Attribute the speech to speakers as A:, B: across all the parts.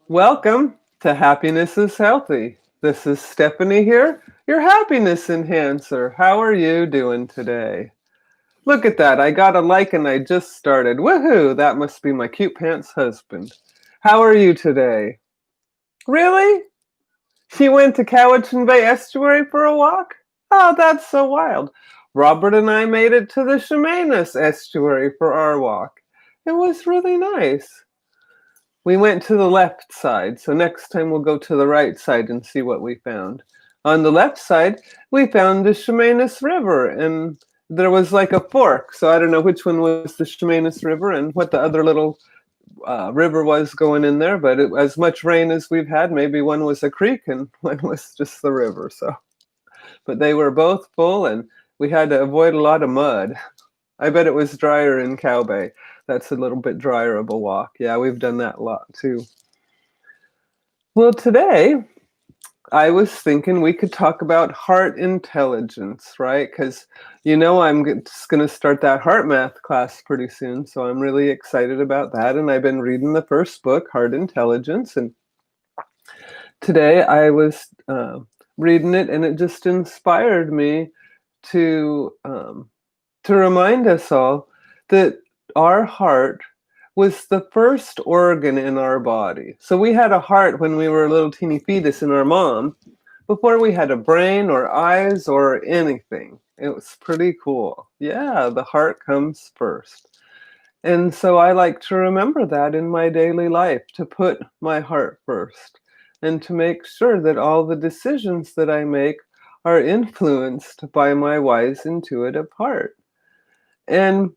A: Welcome to Happiness is Healthy. This is Stephanie here, your happiness enhancer. How are you doing today? Look at that. I got a like and I just started. Woohoo! That must be my cute pants husband. How are you today? Really? She went to Cowichan Bay Estuary for a walk? Oh, that's so wild. Robert and I made it to the Chemainus Estuary for our walk. It was really nice. We went to the left side, so next time we'll go to the right side and see what we found. On the left side, we found the Chemainus River, and there was like a fork, so I don't know which one was the Chemainus River and what the other little river was going in there, but as much rain as we've had, maybe one was a creek and one was just the river. But they were both full, and we had to avoid a lot of mud. I bet it was drier in Cow Bay. That's a little bit drier of a walk. Yeah, we've done that a lot too. Well, today I was thinking we could talk about heart intelligence, right? Because I'm just going to start that heart math class pretty soon, so I'm really excited about that. And I've been reading the first book, Heart Intelligence, and today I was reading it, and it just inspired me to um, to remind us all that our heart was the first organ in our body. So we had a heart when we were a little teeny fetus in our mom before we had a brain or eyes or anything. It was pretty cool. Yeah, the heart comes first. And so I like to remember that in my daily life, to put my heart first and to make sure that all the decisions that I make are influenced by my wise, intuitive heart. And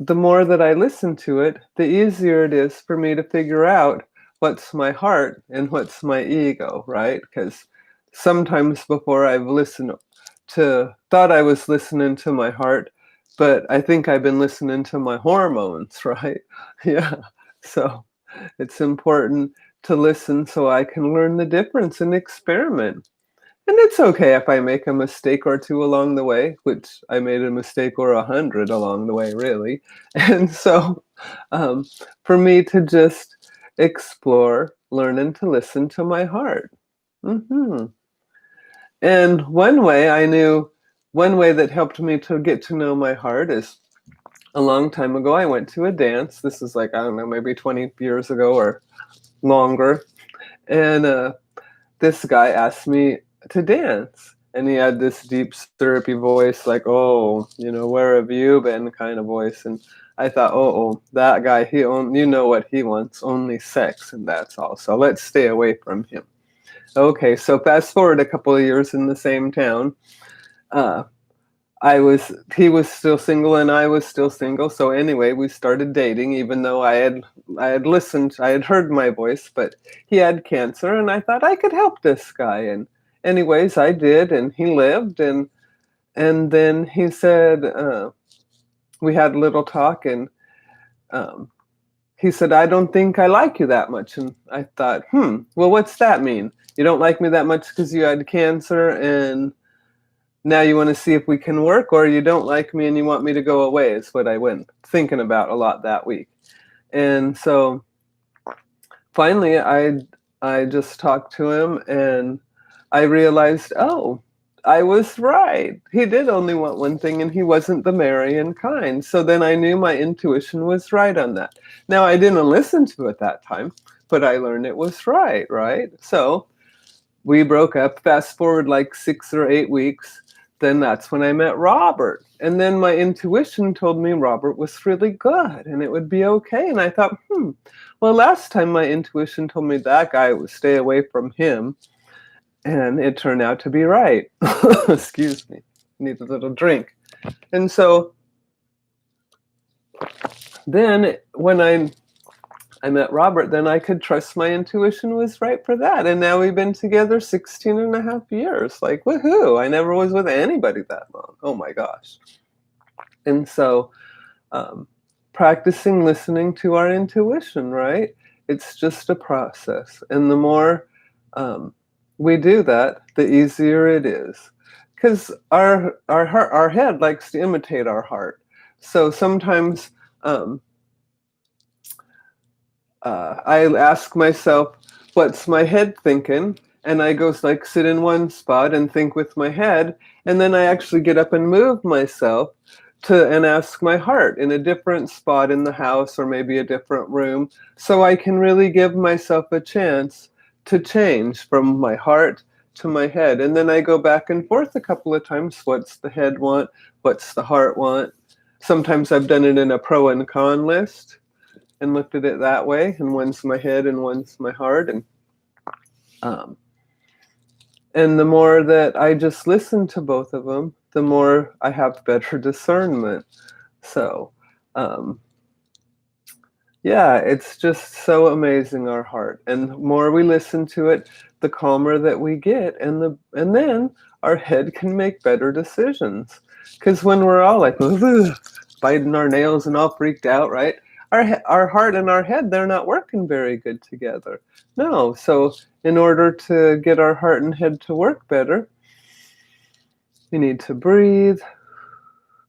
A: the more that I listen to it, the easier it is for me to figure out what's my heart and what's my ego, right? Because sometimes before I've thought I was listening to my heart, but I think I've been listening to my hormones, right? Yeah. So it's important to listen so I can learn the difference and experiment. And it's okay if I make a mistake or two along the way, which I made a mistake or 100 along the way, really. And so um, for me to just explore, learning to listen to my heart. hmm And one way that helped me to get to know my heart is a long time ago, I went to a dance. This is like, I don't know, maybe 20 years ago or longer. And this guy asked me to dance. And he had this deep, syrupy voice, like, oh, where have you been kind of voice. And I thought, that guy, you know what he wants, only sex, and that's all. So let's stay away from him. Okay, so fast forward a couple of years in the same town. Uh, he was still single and I was still single. So anyway, we started dating, even though I had heard my voice, but he had cancer, and I thought I could help this guy. And anyways, I did, and he lived, and then he said, we had a little talk, and um, he said, I don't think I like you that much. And I thought, well, what's that mean? You don't like me that much because you had cancer, and now you want to see if we can work, or you don't like me and you want me to go away, is what I went thinking about a lot that week. And so finally I just talked to him, and I realized, I was right. He did only want one thing, and he wasn't the marrying kind. So then I knew my intuition was right on that. Now, I didn't listen to it that time, but I learned it was right? So we broke up. Fast forward like 6 or 8 weeks, then that's when I met Robert. And then my intuition told me Robert was really good and it would be okay. And I thought, well, last time my intuition told me that guy would stay away from him. And it turned out to be right. Excuse me. I need a little drink. And so then when I met Robert, then I could trust my intuition was right for that. And now we've been together 16 and a half years. Like, woohoo. I never was with anybody that long. Oh my gosh. And so um, practicing listening to our intuition, right? It's just a process. And the more we do that, the easier it is. Because our head likes to imitate our heart. So sometimes I ask myself, what's my head thinking? And I go like sit in one spot and think with my head, and then I actually get up and move myself and ask my heart in a different spot in the house or maybe a different room, so I can really give myself a chance to change from my heart to my head. And then I go back and forth a couple of times. What's the head want? What's the heart want? Sometimes I've done it in a pro and con list and looked at it that way, and one's my head and one's my heart. Um, and the more that I just listen to both of them, the more I have better discernment. So, um, yeah, it's just so amazing, our heart. And the more we listen to it, the calmer that we get, and then our head can make better decisions. Because when we're all like biting our nails and all freaked out, right? Our heart and our head, they're not working very good together. No, so in order to get our heart and head to work better, we need to breathe,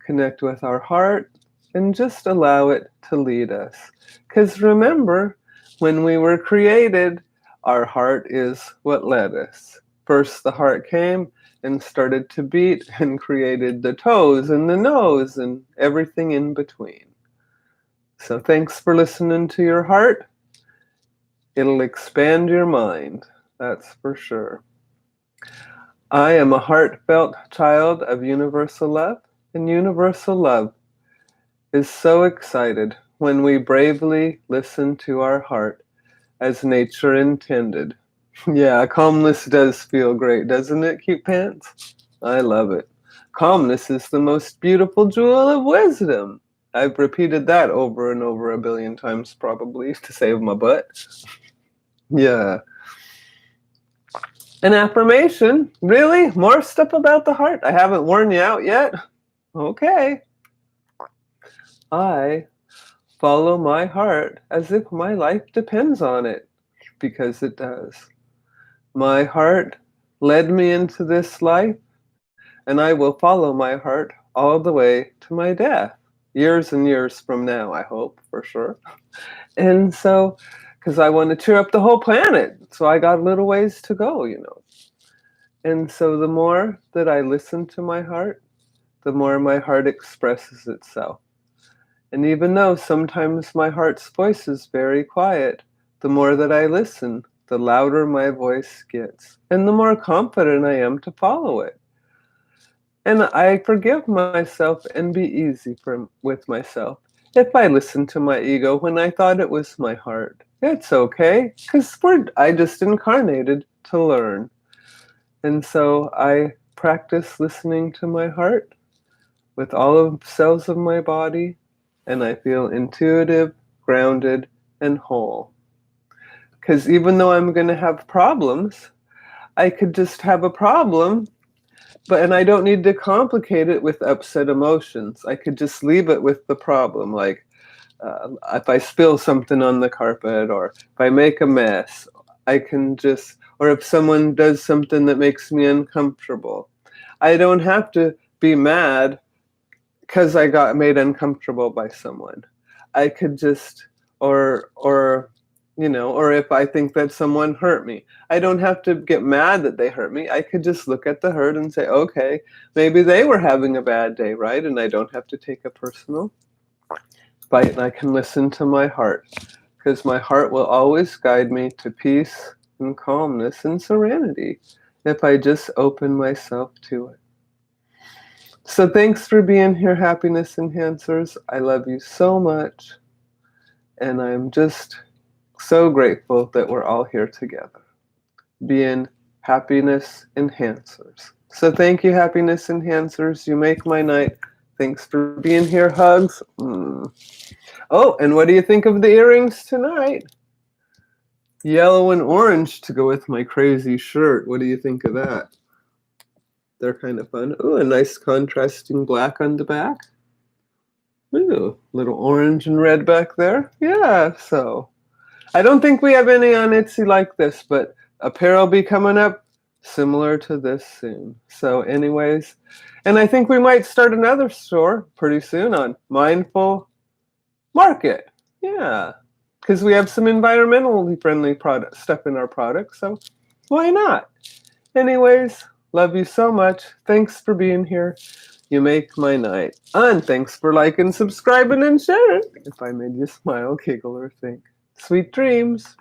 A: connect with our heart, and just allow it to lead us. Because remember, when we were created, our heart is what led us. First, the heart came and started to beat and created the toes and the nose and everything in between. So thanks for listening to your heart. It'll expand your mind, that's for sure. I am a heartfelt child of universal love, and universal love is so excited when we bravely listen to our heart as nature intended. Yeah, calmness does feel great, doesn't it, cute pants? I love it. Calmness is the most beautiful jewel of wisdom. I've repeated that over and over a billion times probably to save my butt. Yeah. An affirmation? Really? More stuff about the heart? I haven't worn you out yet? Okay. I follow my heart as if my life depends on it, because it does. My heart led me into this life, and I will follow my heart all the way to my death. Years and years from now, I hope, for sure. And so, because I want to cheer up the whole planet, so I got a little ways to go, you know. And so the more that I listen to my heart, the more my heart expresses itself. And even though sometimes my heart's voice is very quiet, the more that I listen, the louder my voice gets, and the more confident I am to follow it. And I forgive myself and be easy with myself. If I listen to my ego when I thought it was my heart, it's okay, because I just incarnated to learn. And so I practice listening to my heart with all of the cells of my body, and I feel intuitive, grounded, and whole. Because even though I'm going to have problems, I could just have a problem, and I don't need to complicate it with upset emotions. I could just leave it with the problem, like if I spill something on the carpet, or if I make a mess, I can just, or if someone does something that makes me uncomfortable, I don't have to be mad because I got made uncomfortable by someone. I could just, or or if I think that someone hurt me, I don't have to get mad that they hurt me. I could just look at the hurt and say, okay, maybe they were having a bad day, right? And I don't have to take it personal. But I can listen to my heart, because my heart will always guide me to peace and calmness and serenity if I just open myself to it. So thanks for being here, happiness enhancers. I love you so much. And I'm just so grateful that we're all here together, being happiness enhancers. So thank you, happiness enhancers. You make my night. Thanks for being here. Hugs. Oh, and what do you think of the earrings tonight? Yellow and orange to go with my crazy shirt. What do you think of that? They're kind of fun. Ooh, a nice contrasting black on the back. Ooh, little orange and red back there. Yeah, so I don't think we have any on Etsy like this, but a pair will be coming up similar to this soon. So anyways, and I think we might start another store pretty soon on Mindful Market. Yeah. because we have some environmentally friendly stuff in our products, so why not? Anyways, love you so much. Thanks for being here. You make my night. And thanks for liking, subscribing, and sharing. If I made you smile, giggle, or think. Sweet dreams.